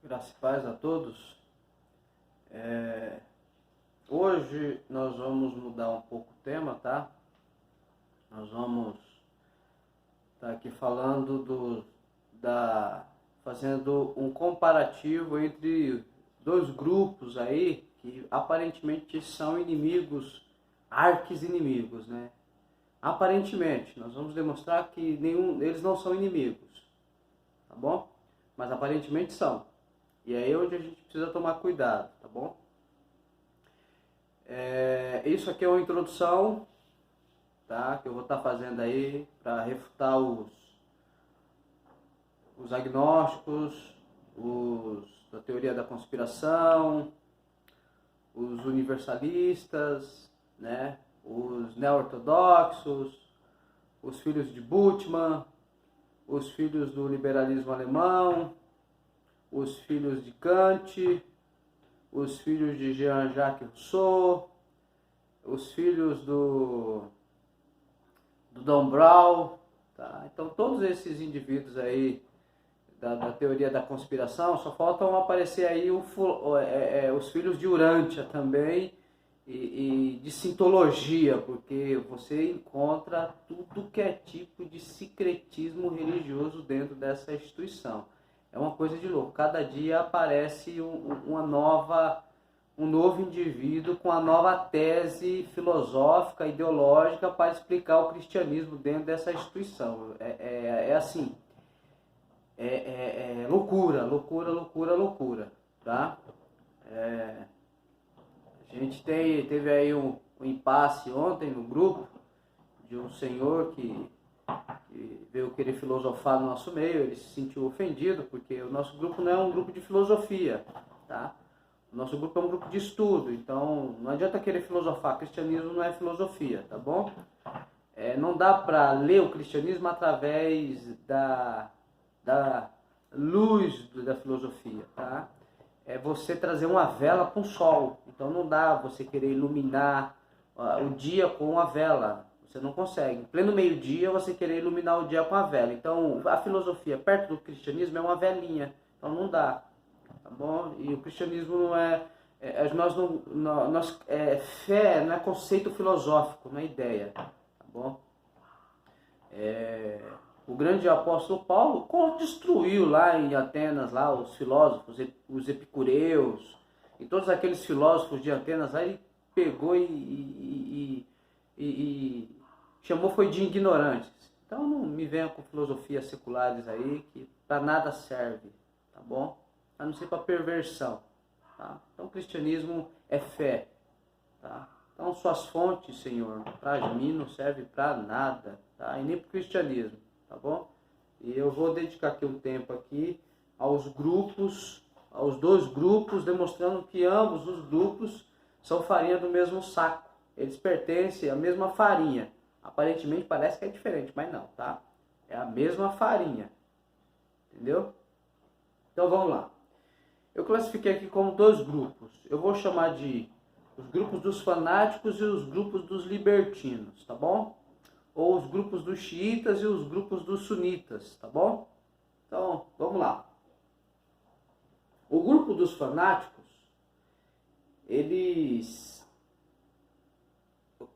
Graça e paz a todos. Hoje nós vamos mudar um pouco o tema, tá? Nós vamos estar aqui falando fazendo um comparativo entre dois grupos aí que aparentemente são inimigos, arqui-inimigos, né? Aparentemente, nós vamos demonstrar que eles não são inimigos, tá bom? Mas aparentemente são. E é aí onde a gente precisa tomar cuidado, tá bom? Isso aqui é uma introdução, tá? Que eu vou estar fazendo aí para refutar os agnósticos, os da teoria da conspiração, os universalistas, né? Os neo-ortodoxos, os filhos de Bultmann, os filhos do liberalismo alemão, os filhos de Kant, os filhos de Jean-Jacques Rousseau, os filhos do Dan Brown, tá? Então todos esses indivíduos aí da teoria da conspiração, só faltam aparecer aí os filhos de Urântia também e de Sintologia, porque você encontra tudo que é tipo de secretismo religioso dentro dessa instituição. É uma coisa de louco. Cada dia aparece um novo indivíduo com a nova tese filosófica, ideológica para explicar o cristianismo dentro dessa instituição. Assim, loucura, tá? A gente teve aí um impasse ontem no grupo de um senhor que veio querer filosofar no nosso meio. Ele se sentiu ofendido porque o nosso grupo não é um grupo de filosofia, tá? O nosso grupo é um grupo de estudo, então não adianta querer filosofar. Cristianismo não é filosofia, tá bom? Não dá para ler o cristianismo através da luz da filosofia, tá? É você trazer uma vela para um sol. Então não dá você querer iluminar o dia com a vela. Você não consegue. Em pleno meio-dia você querer iluminar o dia com a vela. Então a filosofia perto do cristianismo é uma velinha. Então não dá, tá bom? E o cristianismo não fé não é conceito filosófico, não é ideia, tá bom? O grande apóstolo Paulo destruiu lá em Atenas lá os filósofos, os epicureus e todos aqueles filósofos de Atenas lá. Ele pegou e chamou foi de ignorantes. Então não me venha com filosofias seculares aí que para nada serve, tá bom? A não ser para perversão, tá? Então o cristianismo é fé, tá? Então suas fontes, Senhor, para mim não serve para nada, tá? E nem para o cristianismo, tá bom? E eu vou dedicar aqui um tempo aqui aos dois grupos, demonstrando que ambos os grupos são farinha do mesmo saco. Eles pertencem à mesma farinha. Aparentemente parece que é diferente, mas não, tá? É a mesma farinha. Entendeu? Então vamos lá. Eu classifiquei aqui como dois grupos. Eu vou chamar de os grupos dos fanáticos e os grupos dos libertinos, tá bom? Ou os grupos dos xiitas e os grupos dos sunitas, tá bom? Então, vamos lá. O grupo dos fanáticos,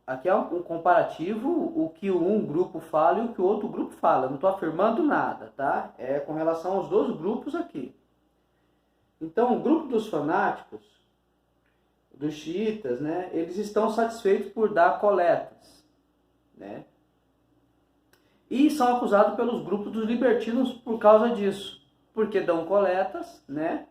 aqui é um comparativo, o que um grupo fala e o que o outro grupo fala. Eu não estou afirmando nada, tá? É com relação aos dois grupos aqui. Então, o grupo dos fanáticos, dos xiitas, né? Eles estão satisfeitos por dar coletas, né? E são acusados pelos grupos dos libertinos por causa disso. Porque dão coletas, né?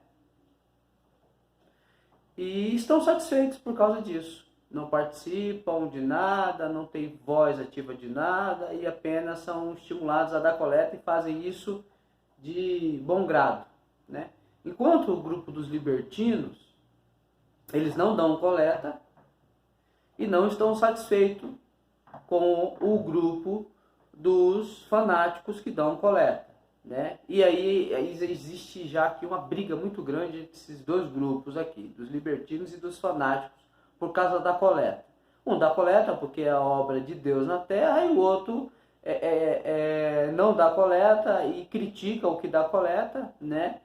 E estão satisfeitos por causa disso. Não participam de nada, não têm voz ativa de nada e apenas são estimulados a dar coleta e fazem isso de bom grado, né? Enquanto o grupo dos libertinos, eles não dão coleta e não estão satisfeitos com o grupo dos fanáticos que dão coleta, né? E aí existe já aqui uma briga muito grande entre esses dois grupos aqui, dos libertinos e dos fanáticos, por causa da coleta. Um dá coleta porque é a obra de Deus na terra, e o outro não dá coleta e critica o que dá coleta, né?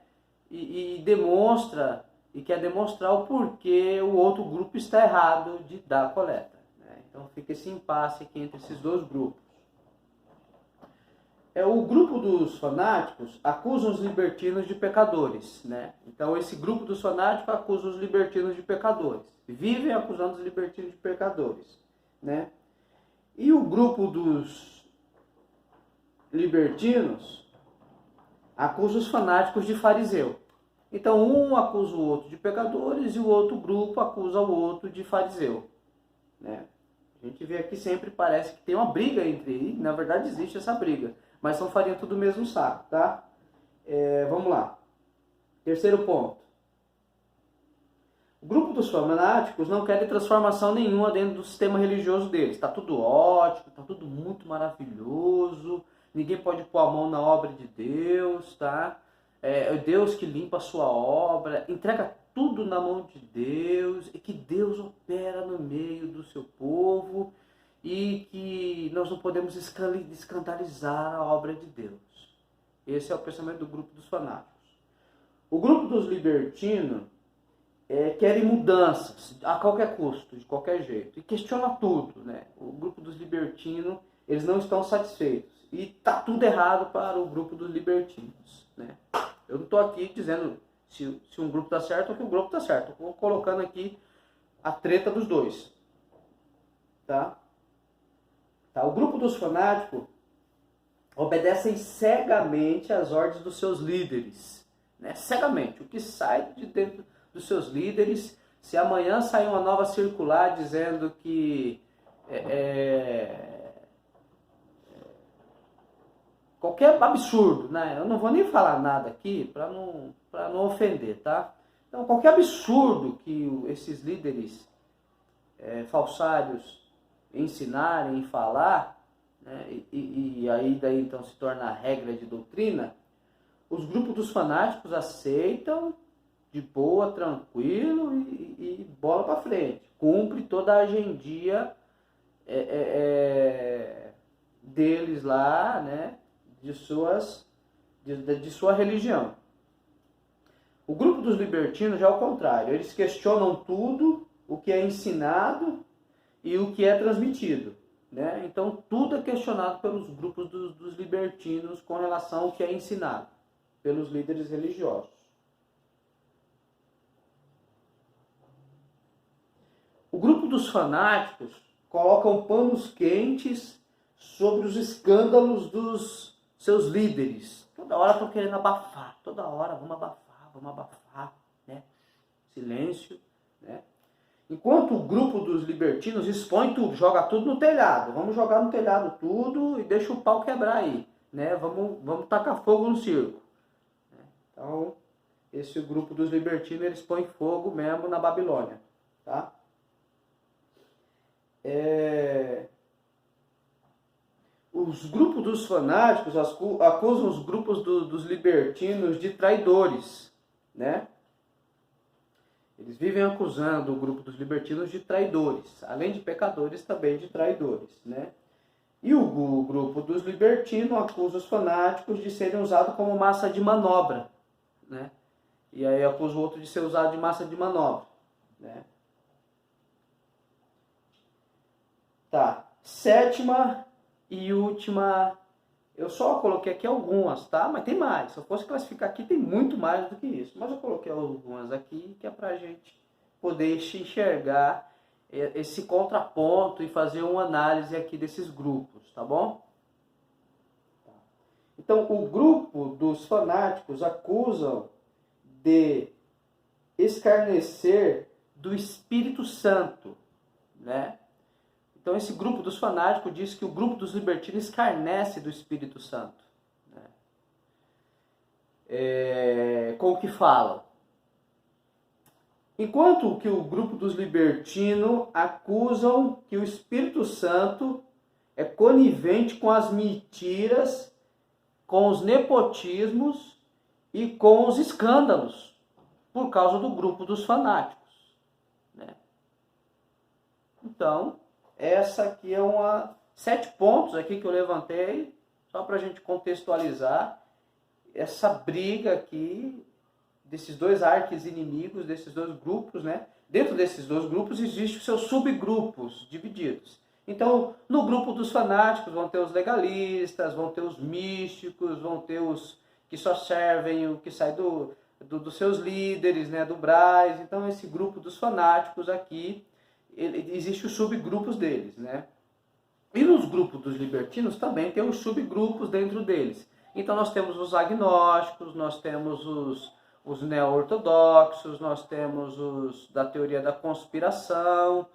e demonstra e quer demonstrar o porquê o outro grupo está errado de dar a coleta, né? Então fica esse impasse aqui entre esses dois grupos. O grupo dos fanáticos acusa os libertinos de pecadores, né? Então esse grupo dos fanáticos acusa os libertinos de pecadores. Vivem acusando os libertinos de pecadores, né? E o grupo dos libertinos acusa os fanáticos de fariseu. Então um acusa o outro de pecadores e o outro grupo acusa o outro de fariseu, né? A gente vê aqui sempre, parece que tem uma briga entre eles, na verdade existe essa briga, mas são farinha tudo do mesmo saco, tá? Vamos lá. Terceiro ponto. O grupo dos fanáticos não quer transformação nenhuma dentro do sistema religioso deles. Está tudo ótimo, está tudo muito maravilhoso, ninguém pode pôr a mão na obra de Deus, tá? É Deus que limpa a sua obra, entrega tudo na mão de Deus, e que Deus opera no meio do seu povo, e que nós não podemos escandalizar a obra de Deus. Esse é o pensamento do grupo dos fanáticos. O grupo dos libertinos querem mudanças a qualquer custo, de qualquer jeito, e questiona tudo, né? O grupo dos libertinos, eles não estão satisfeitos, e está tudo errado para o grupo dos libertinos, né? Eu não estou aqui dizendo se um grupo está certo ou que o grupo está certo. Eu estou colocando aqui a treta dos dois. Tá? O grupo dos fanáticos obedecem cegamente às ordens dos seus líderes. Né? Cegamente. O que sai de dentro dos seus líderes. Se amanhã sair uma nova circular dizendo que qualquer absurdo, né? Eu não vou nem falar nada aqui para não ofender, tá? Então, qualquer absurdo que esses líderes falsários ensinarem e falar, né? E aí daí então se torna a regra de doutrina, os grupos dos fanáticos aceitam de boa, tranquilo e bola para frente. Cumpre toda a agendia deles lá, né? De sua religião. O grupo dos libertinos já é o contrário. Eles questionam tudo o que é ensinado e o que é transmitido, né? Então tudo é questionado pelos grupos dos libertinos com relação ao que é ensinado pelos líderes religiosos. O grupo dos fanáticos colocam panos quentes sobre os escândalos dos seus líderes. Toda hora estão querendo abafar. Toda hora, vamos abafar. Né? Silêncio. Né? Enquanto o grupo dos libertinos expõe tudo, joga tudo no telhado. Vamos jogar no telhado tudo e deixa o pau quebrar aí. Né? Vamos tacar fogo no circo. Então, esse grupo dos libertinos, eles põem fogo mesmo na Babilônia. Tá? Os grupos dos fanáticos acusam os grupos dos libertinos de traidores, né? Eles vivem acusando o grupo dos libertinos de traidores, além de pecadores, também de traidores, né? E o grupo dos libertinos acusa os fanáticos de serem usados como massa de manobra, né? E aí acusa o outro de ser usado de massa de manobra, né? Tá, sétima e última, eu só coloquei aqui algumas, tá? Mas tem mais. Se eu fosse classificar aqui, tem muito mais do que isso. Mas eu coloquei algumas aqui, que é pra gente poder enxergar esse contraponto e fazer uma análise aqui desses grupos, tá bom? Então, o grupo dos fanáticos acusam de escarnecer do Espírito Santo, né? Então esse grupo dos fanáticos diz que o grupo dos libertinos escarnece do Espírito Santo. Né? Com o que falam. Enquanto que o grupo dos libertinos acusam que o Espírito Santo é conivente com as mentiras, com os nepotismos e com os escândalos, por causa do grupo dos fanáticos. Né? Então, essa aqui é 7 pontos aqui que eu levantei, só para a gente contextualizar essa briga aqui desses dois arqui-inimigos, desses dois grupos, né? Dentro desses dois grupos existem os seus subgrupos divididos. Então, no grupo dos fanáticos vão ter os legalistas, vão ter os místicos, vão ter os que só servem o que sai dos seus líderes, né, do Braz. Então, esse grupo dos fanáticos aqui, existe os subgrupos deles, né? E nos grupos dos libertinos também tem os subgrupos dentro deles. Então, nós temos os agnósticos, nós temos os neo-ortodoxos, nós temos os da teoria da conspiração.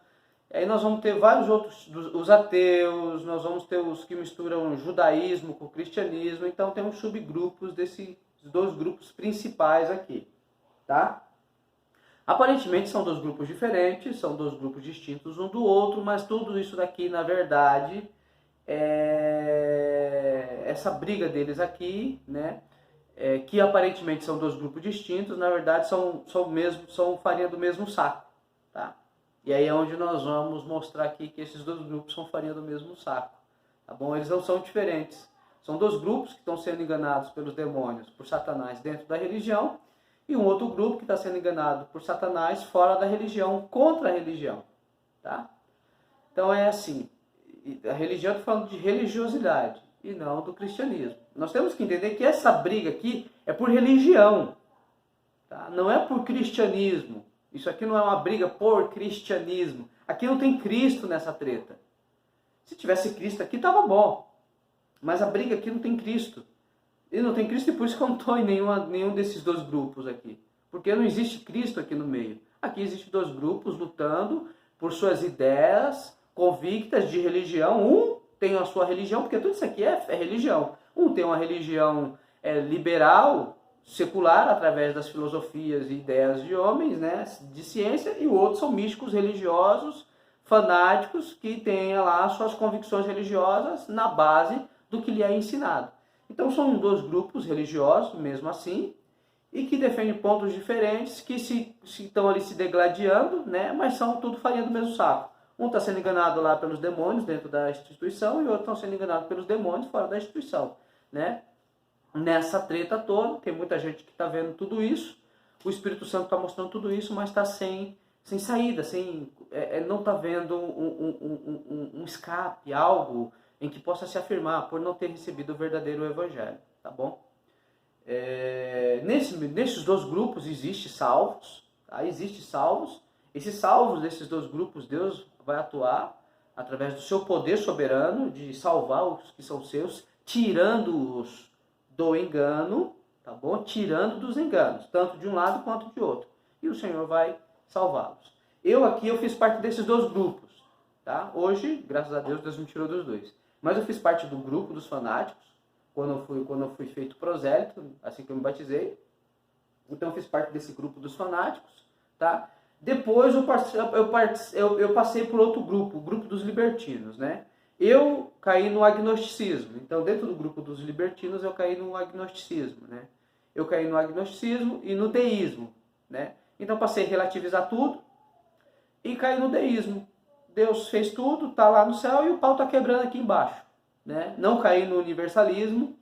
Aí nós vamos ter vários outros, os ateus, nós vamos ter os que misturam o judaísmo com o cristianismo. Então tem uns subgrupos desses dois grupos principais aqui, tá? Aparentemente são dois grupos diferentes, são dois grupos distintos um do outro, mas tudo isso daqui, na verdade, essa briga deles aqui, né? Que aparentemente são dois grupos distintos, na verdade são farinha do mesmo saco, tá? E aí é onde nós vamos mostrar aqui que esses dois grupos são farinha do mesmo saco, tá bom? Eles não são diferentes. São dois grupos que estão sendo enganados pelos demônios, por Satanás dentro da religião, e um outro grupo que está sendo enganado por Satanás fora da religião, contra a religião, tá? Então é assim, a religião, estou falando de religiosidade e não do cristianismo. Nós temos que entender que essa briga aqui é por religião, tá? Não é por cristianismo. Isso aqui não é uma briga por cristianismo. Aqui não tem Cristo nessa treta. Se tivesse Cristo aqui, estava bom. Mas a briga aqui não tem Cristo. E não tem Cristo e por isso que eu não estou em nenhum desses dois grupos aqui. Porque não existe Cristo aqui no meio. Aqui existem dois grupos lutando por suas ideias convictas de religião. Um tem a sua religião, porque tudo isso aqui é religião. Um tem uma religião liberal, secular, através das filosofias e ideias de homens, né, de ciência, e o outro são místicos religiosos, fanáticos, que têm lá suas convicções religiosas na base do que lhe é ensinado. Então são dois grupos religiosos, mesmo assim, e que defendem pontos diferentes, que se estão ali se degladiando, né, mas são tudo farinha do mesmo saco. Um está sendo enganado lá pelos demônios dentro da instituição, e o outro está sendo enganado pelos demônios fora da instituição, né? Nessa treta toda, tem muita gente que está vendo tudo isso, o Espírito Santo está mostrando tudo isso, mas está sem saída, não está vendo um escape, algo em que possa se afirmar por não ter recebido o verdadeiro evangelho, tá bom? Nesses dois grupos existem salvos, tá? Existem salvos. Esses salvos desses dois grupos, Deus vai atuar através do seu poder soberano de salvar os que são seus, tirando-os do engano, tá bom? Tirando dos enganos, tanto de um lado quanto de outro. E o Senhor vai salvá-los. Eu fiz parte desses dois grupos, tá? Hoje, graças a Deus, Deus me tirou dos dois. Mas eu fiz parte do grupo dos fanáticos, quando eu fui feito prosélito, assim que eu me batizei. Então eu fiz parte desse grupo dos fanáticos, tá? Depois eu passei por outro grupo, o grupo dos libertinos, né? Eu caí no agnosticismo. Então, dentro do grupo dos libertinos, eu caí no agnosticismo, né? Eu caí no agnosticismo e no deísmo, né? Então, passei a relativizar tudo e caí no deísmo. Deus fez tudo, está lá no céu e o pau está quebrando aqui embaixo, né? Não caí no universalismo,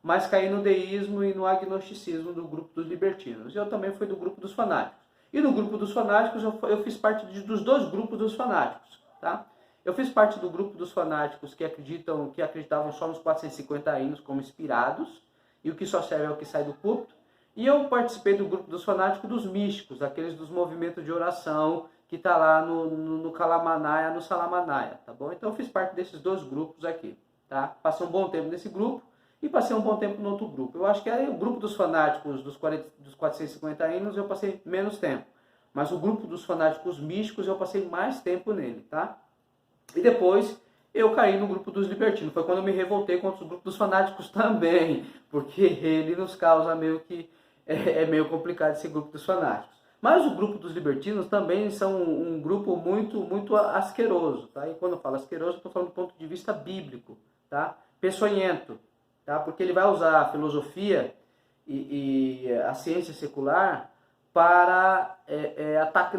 mas caí no deísmo e no agnosticismo do grupo dos libertinos. Eu também fui do grupo dos fanáticos. E no grupo dos fanáticos, eu fiz parte dos dois grupos dos fanáticos, tá? Eu fiz parte do grupo dos fanáticos que acreditavam só nos 450 hinos como inspirados, e o que só serve é o que sai do púlpito. E eu participei do grupo dos fanáticos dos místicos, aqueles dos movimentos de oração, que está lá no Kalamanaia, no Salamanaia, tá bom? Então eu fiz parte desses dois grupos aqui, tá? Passei um bom tempo nesse grupo e passei um bom tempo no outro grupo. Eu acho que aí o grupo dos fanáticos dos 450 hinos eu passei menos tempo, mas o grupo dos fanáticos místicos eu passei mais tempo nele, tá? E depois eu caí no grupo dos libertinos. Foi quando eu me revoltei contra o grupo dos fanáticos também, porque ele nos causa meio que... É meio complicado esse grupo dos fanáticos. Mas o grupo dos libertinos também são um grupo muito asqueroso, tá? E quando eu falo asqueroso, eu estou falando do ponto de vista bíblico, tá? Peçonhento, tá? Porque ele vai usar a filosofia e a ciência secular para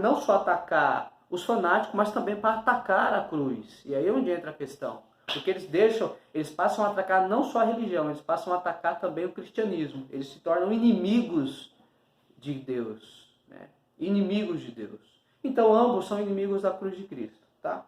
não só atacar os fanáticos, mas também para atacar a cruz. E aí é onde entra a questão. Porque eles passam a atacar não só a religião, eles passam a atacar também o cristianismo. Eles se tornam inimigos de Deus, né? Inimigos de Deus. Então ambos são inimigos da cruz de Cristo, tá?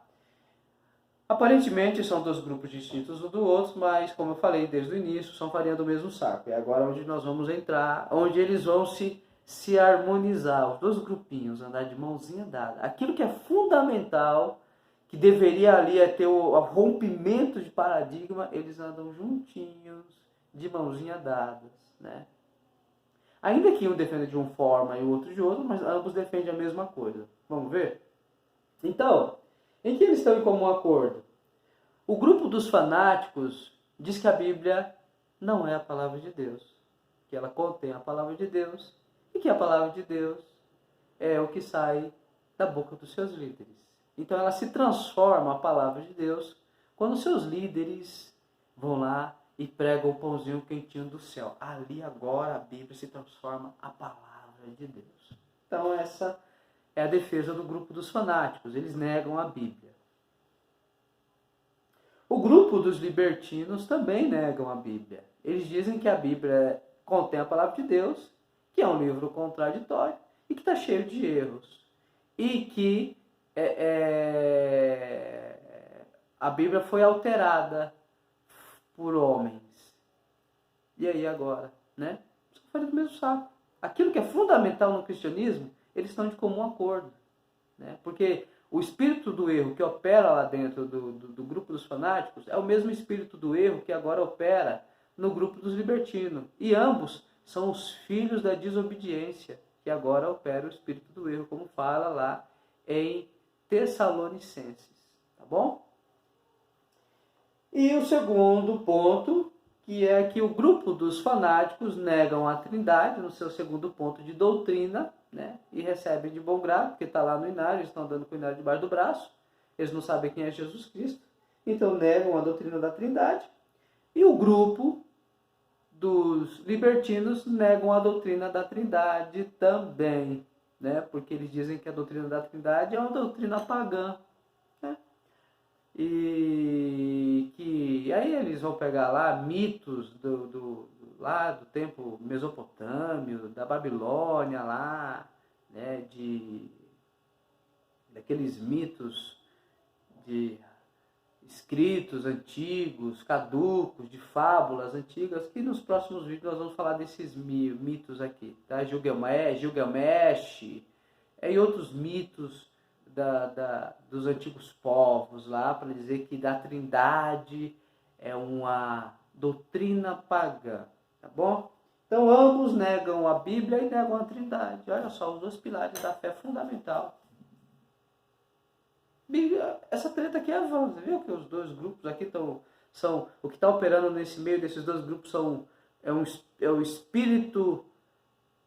Aparentemente são dois grupos distintos um do outro, mas como eu falei desde o início, são farinha do mesmo saco. É agora onde nós vamos entrar, onde eles vão se harmonizar, os dois grupinhos, andar de mãozinha dada. Aquilo que é fundamental, que deveria ali ter o rompimento de paradigma, eles andam juntinhos, de mãozinha dadas, né? Ainda que um defenda de uma forma e o outro de outra, mas ambos defendem a mesma coisa. Vamos ver? Então, em que eles estão em comum acordo? O grupo dos fanáticos diz que a Bíblia não é a palavra de Deus, que ela contém a palavra de Deus e que a palavra de Deus é o que sai da boca dos seus líderes. Então ela se transforma, a palavra de Deus, quando seus líderes vão lá e pregam o pãozinho quentinho do céu. Ali agora a Bíblia se transforma a palavra de Deus. Então essa é a defesa do grupo dos fanáticos. Eles negam a Bíblia. O grupo dos libertinos também negam a Bíblia. Eles dizem que a Bíblia contém a palavra de Deus, que é um livro contraditório e que está cheio de erros. E que a Bíblia foi alterada por homens. E aí agora, né? São farinha do mesmo saco. Aquilo que é fundamental no cristianismo, eles estão de comum acordo, né? Porque o espírito do erro que opera lá dentro do grupo dos fanáticos é o mesmo espírito do erro que agora opera no grupo dos libertinos. E ambos são os filhos da desobediência, que agora opera o espírito do erro, como fala lá em Tessalonicenses. Tá bom? E o segundo ponto, que é que o grupo dos fanáticos negam a Trindade, no seu segundo ponto de doutrina, né? E recebem de bom grado, porque está lá no inário, eles estão andando com o inário debaixo do braço, eles não sabem quem é Jesus Cristo, então negam a doutrina da Trindade. E o grupo dos libertinos negam a doutrina da Trindade também, né? Porque eles dizem que a doutrina da Trindade é uma doutrina pagã, né? E que aí eles vão pegar lá mitos lá do tempo mesopotâmio, da Babilônia lá, né, daqueles mitos de escritos antigos, caducos, de fábulas antigas, que nos próximos vídeos nós vamos falar desses mitos aqui, tá? Gilgamesh e outros mitos dos antigos povos lá, para dizer que da Trindade é uma doutrina pagã, tá bom? Então ambos negam a Bíblia e negam a Trindade. Olha só, os dois pilares da fé fundamental. Essa treta aqui avança, viu? Que os dois grupos aqui são o que está operando nesse meio desses dois grupos é o espírito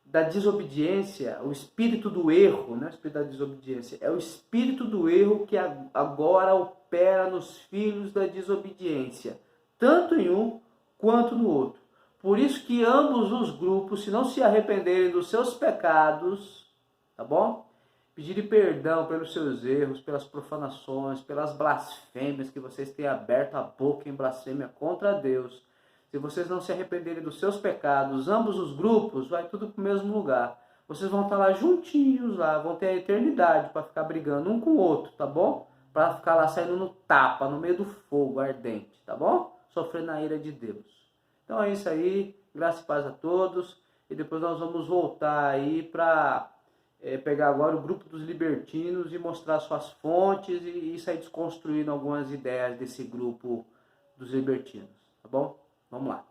da desobediência, o espírito do erro, não é o espírito da desobediência, é o espírito do erro que agora opera nos filhos da desobediência, tanto em um quanto no outro. Por isso que ambos os grupos, se não se arrependerem dos seus pecados, tá bom? Pedirem perdão pelos seus erros, pelas profanações, pelas blasfêmias que vocês têm aberto a boca em blasfêmia contra Deus. Se vocês não se arrependerem dos seus pecados, ambos os grupos, vai tudo para o mesmo lugar. Vocês vão estar lá juntinhos, lá, vão ter a eternidade para ficar brigando um com o outro, tá bom? Para ficar lá saindo no tapa, no meio do fogo ardente, tá bom? Sofrendo a ira de Deus. Então é isso aí, graça e paz a todos. E depois nós vamos voltar aí para pegar agora o grupo dos libertinos e mostrar suas fontes e sair desconstruindo algumas ideias desse grupo dos libertinos, tá bom? Vamos lá.